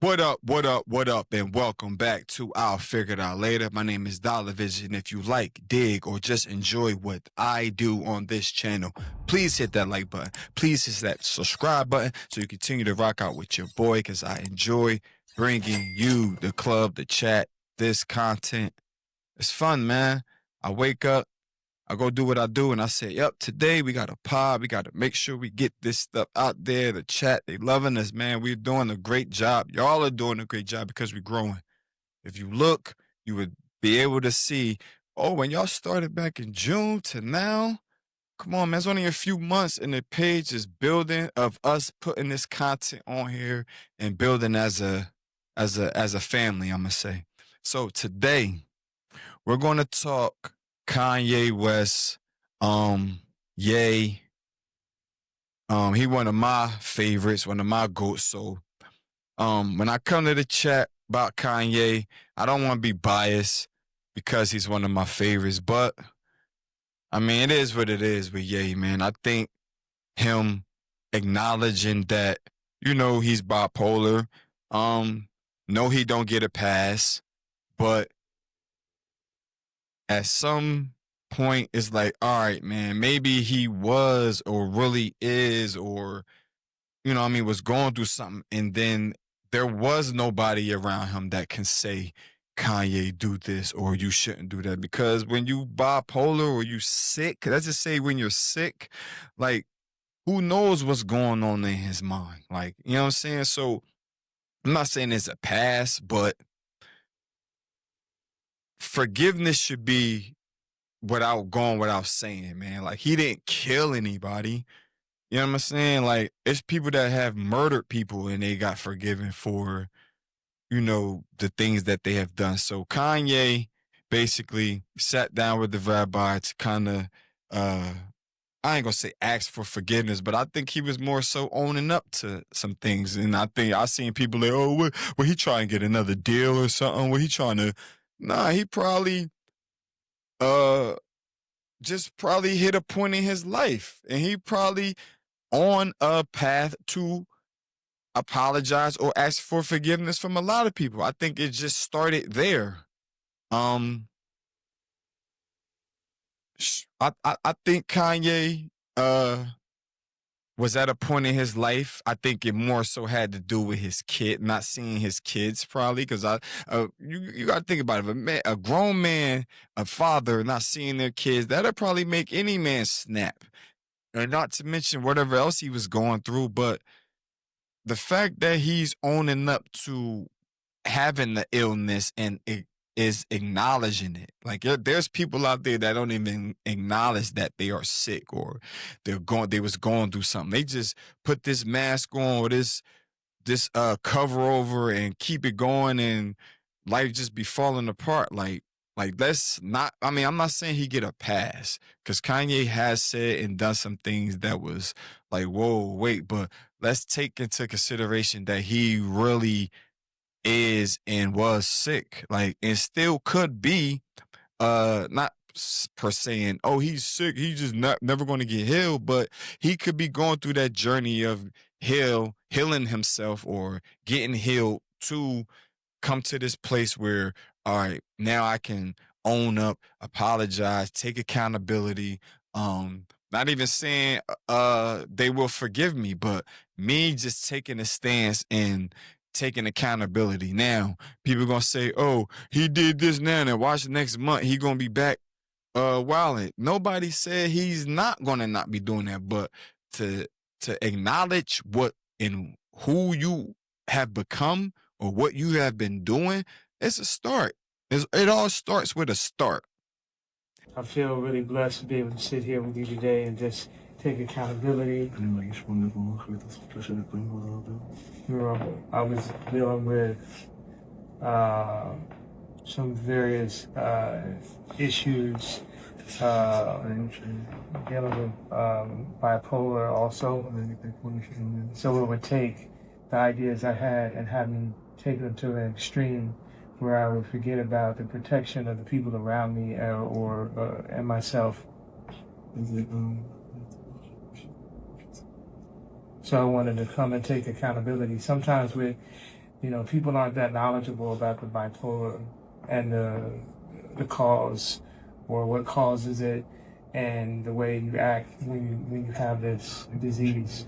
What up, what up, what up, and welcome back to I'll Figure It Out Later. My name is DollaVision. If you like, dig, or just enjoy what I do on this channel, please hit that like button. Please hit that subscribe button so you continue to rock out with your boy, because I enjoy bringing you, the club, the chat, this content. It's fun, man. I wake up, I go do what I do, and I say, yep, today we got a pod. We got to make sure we get this stuff out there. The chat, they loving us, man. We're doing a great job. Y'all are doing a great job because we're growing. If you look, you would be able to see, oh, when y'all started back in June to now, come on, man, it's only a few months, and the page is building of us putting this content on here and building as a family, I'm going to say. So today, we're going to talk Kanye West, Ye. He one of my favorites, one of my goats. So, when I come to the chat about Kanye, I don't want to be biased because he's one of my favorites, but I mean, it is what it is with Ye, man. I think him acknowledging that, he's bipolar, no, he don't get a pass, but at some point it's like, all right, man, maybe he was or really is, or was going through something, and then there was nobody around him that can say, Kanye, do this, or you shouldn't do that. Because when you bipolar or you sick, let's just say when you're sick, like, who knows what's going on in his mind? Like, you know what I'm saying? So I'm not saying it's a pass, but forgiveness should be without saying, man. Like, he didn't kill anybody. You know what I'm saying? Like, it's people that have murdered people and they got forgiven for, the things that they have done. So Kanye basically sat down with the rabbi to kind of, I ain't gonna say ask for forgiveness, but I think he was more so owning up to some things. And I think I seen people like, oh, what he trying to get another deal or something? What he trying to, nah, he probably, just probably hit a point in his life, and he probably on a path to apologize or ask for forgiveness from a lot of people. I think it just started there. I think Kanye was at a point in his life. I think it more so had to do with his kid, not seeing his kids, probably, because you got to think about it. A grown man, a father, not seeing their kids, that'll probably make any man snap. And not to mention whatever else he was going through, but the fact that he's owning up to having the illness and it is acknowledging it. Like, there's people out there that don't even acknowledge that they are sick, or they was going through something. They just put this mask on or this cover over and keep it going, and life just be falling apart. Like let's not, I mean, I'm not saying he get a pass, because Kanye has said and done some things that was like, whoa, wait, but let's take into consideration that he really is and was sick, like, and still could be, not per saying, oh, he's sick, he's just never going to get healed, but he could be going through that journey of healing himself or getting healed to come to this place where, all right, now I can own up, apologize, take accountability. Not even saying they will forgive me, but me just taking a stance and taking accountability. Now, people gonna say, oh, he did this now, and watch next month he gonna be back wilding. Nobody said he's not gonna not be doing that, but to acknowledge what and who you have become or what you have been doing, it's a start. It all starts with a start. I feel really blessed to be able to sit here with you today and just take accountability. I was dealing with some various issues, dealing with bipolar also. So it would take the ideas I had and have me take them to an extreme where I would forget about the protection of the people around me and myself. So I wanted to come and take accountability. Sometimes people aren't that knowledgeable about the bipolar and the cause or what causes it and the way you act when you have this disease.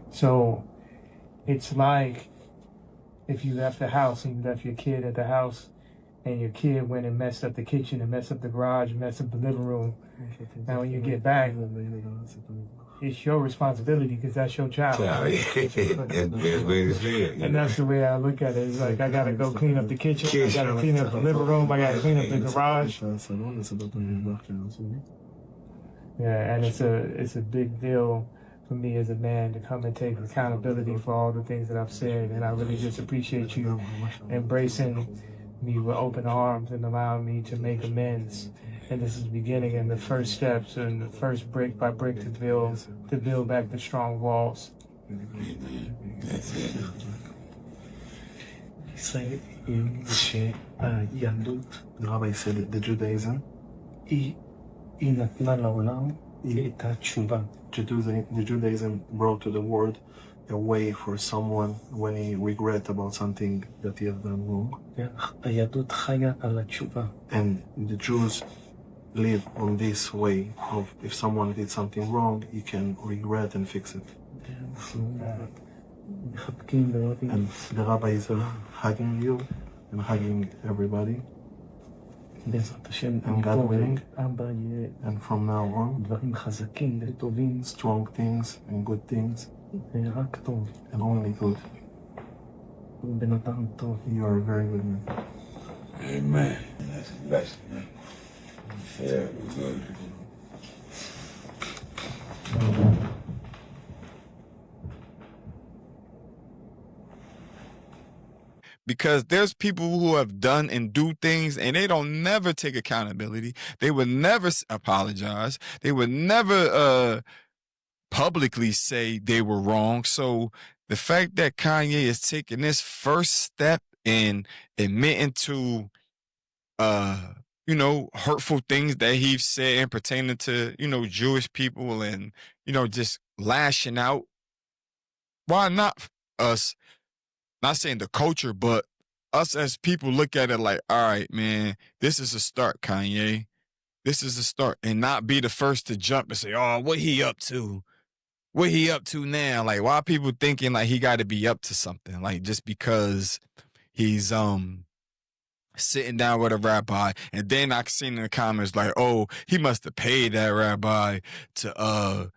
So it's like if you left the house and you left your kid at the house and your kid went and messed up the kitchen and messed up the garage and messed up the living room. Now when you get back, it's your responsibility because that's your child. That's the best way to say it. And that's the way I look at it. It's like I gotta go clean up the kitchen, I gotta clean up the living room, I gotta clean up the garage. Yeah, and it's a big deal for me as a man to come and take accountability for all the things that I've said. And I really just appreciate you embracing me with open arms and allowing me to make amends. And this is the beginning and the first steps and the first brick by brick to build back the strong walls. Say in יהדות, הרב היסוד, the Judaism, היא נתנה לעולם את התשובה. The Judaism brought to the world a way for someone when he regret about something that he has done wrong. היהדות חיה על התשובה. And the Jews live on this way of if someone did something wrong, he can regret and fix it. And the rabbi is hugging you and hugging everybody. And God willing, and from now on, strong things and good things, and only good. You are a very good man. Amen. That's a blessing, man. Yeah, good. Because there's people who have done and do things and they don't never take accountability. They would never apologize. They would never publicly say they were wrong. So the fact that Kanye is taking this first step in admitting to hurtful things that he's said pertaining to, Jewish people and, just lashing out. Why not us? Not saying the culture, but us as people look at it like, all right, man, this is a start, Kanye. This is a start. And not be the first to jump and say, oh, what he up to? What he up to now? Like, why are people thinking like he got to be up to something? Like, just because he's sitting down with a rabbi. And then I seen in the comments like, oh, he must have paid that rabbi to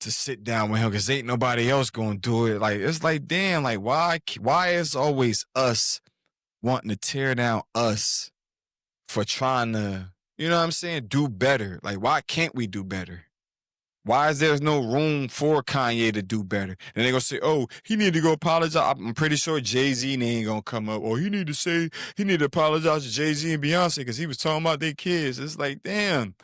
sit down with him because ain't nobody else gonna do it. Like, it's like, damn, like why is always us wanting to tear down us for trying to, you know what I'm saying, do better? Like, why can't we do better? Why is there no room for Kanye to do better? And they gonna say, oh, he need to go apologize. I'm pretty sure Jay-Z ain't gonna come up. Or he need to apologize to Jay-Z and Beyonce because he was talking about their kids. It's like, damn.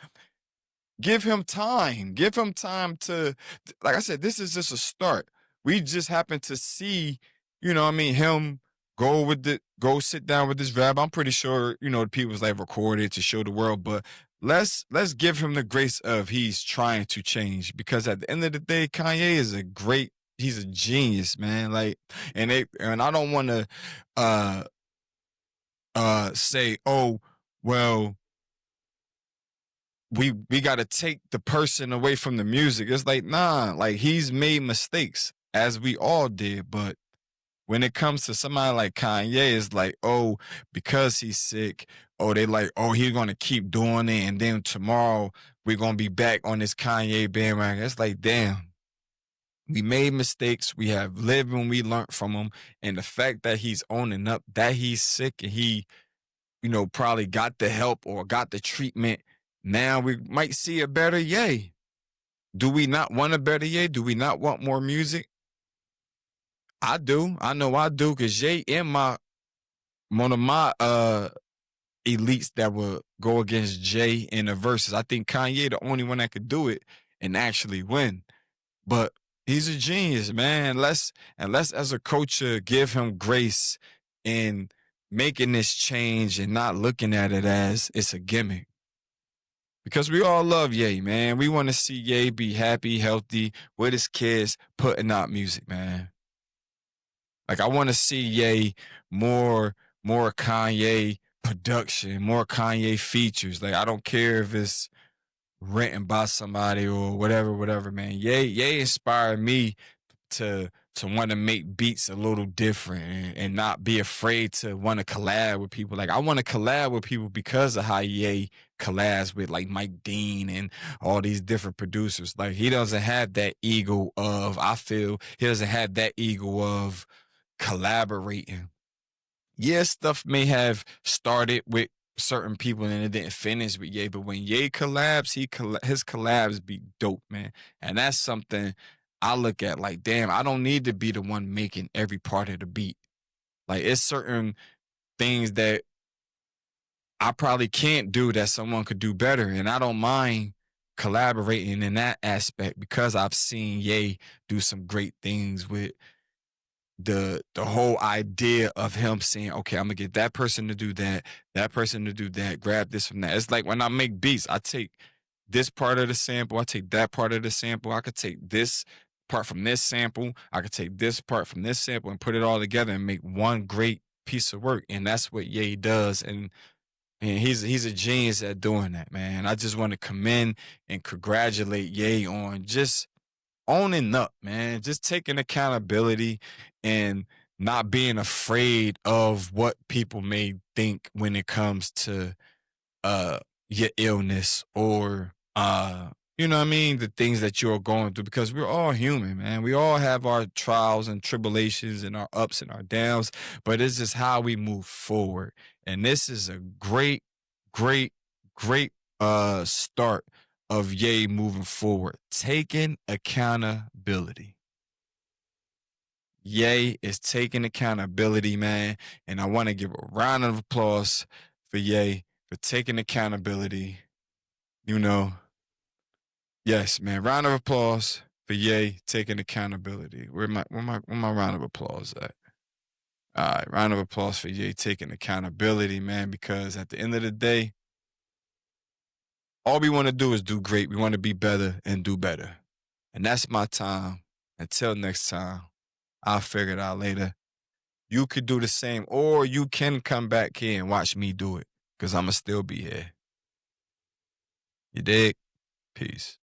Give him time. Give him time to, like I said, this is just a start. We just happen to see, him go sit down with this rabbi. I'm pretty sure, the people's like recorded to show the world, but let's give him the grace of he's trying to change, because at the end of the day, Kanye is he's a genius, man. Like, and I don't want to say, oh, well, we got to take the person away from the music. It's like, nah, like he's made mistakes as we all did. But when it comes to somebody like Kanye, it's like, oh, because he's sick, they like, oh, he's going to keep doing it. And then tomorrow we're going to be back on this Kanye bandwagon. It's like, damn, we made mistakes. We have lived and we learned from him. And the fact that he's owning up that he's sick and he, probably got the help or got the treatment, now we might see a better Ye. Do we not want a better Ye? Do we not want more music? I do. I know I do, because Ye in one of my elites that would go against Jay in the verses. I think Kanye the only one that could do it and actually win. But he's a genius, man. Let's as a culture give him grace in making this change and not looking at it as it's a gimmick. Because we all love Ye, man. We want to see Ye be happy, healthy, with his kids, putting out music, man. Like I want to see Ye more Kanye production, more Kanye features. Like I don't care if it's written by somebody or whatever, man. Ye inspired me to want to make beats a little different and not be afraid to want to collab with people. Like I want to collab with people because of how Ye collabs with like Mike Dean and all these different producers. Like he doesn't have that ego of, I feel he doesn't have that ego of collaborating. Yeah, stuff may have started with certain people and it didn't finish with Ye, but when Ye collabs, his collabs be dope, man. And that's something I look at like, damn, I don't need to be the one making every part of the beat. Like it's certain things that I probably can't do that someone could do better. And I don't mind collaborating in that aspect because I've seen Ye do some great things with the whole idea of him saying, okay, I'm gonna get that person to do that person to do that, grab this from that. It's like when I make beats, I take this part of the sample, I take that part of the sample, I could take this part from this sample, I could take this part from this sample and put it all together and make one great piece of work. And that's what Ye does. And he's a genius at doing that, man. I just want to commend and congratulate Ye on just owning up, man. Just taking accountability and not being afraid of what people may think when it comes to your illness or you know what I mean, the things that you're going through, because we're all human, man. We all have our trials and tribulations and our ups and our downs, but it's just how we move forward. And this is a great, great, great start of Ye moving forward, taking accountability. Ye is taking accountability, man. And I want to give a round of applause for Ye for taking accountability. You know, yes, man. Round of applause for Ye taking accountability. Where my round of applause at? All right, round of applause for Ye taking accountability, man, because at the end of the day, all we want to do is do great. We want to be better and do better. And that's my time. Until next time, I'll figure it out later. You could do the same, or you can come back here and watch me do it, because I'm going to still be here. You dig? Peace.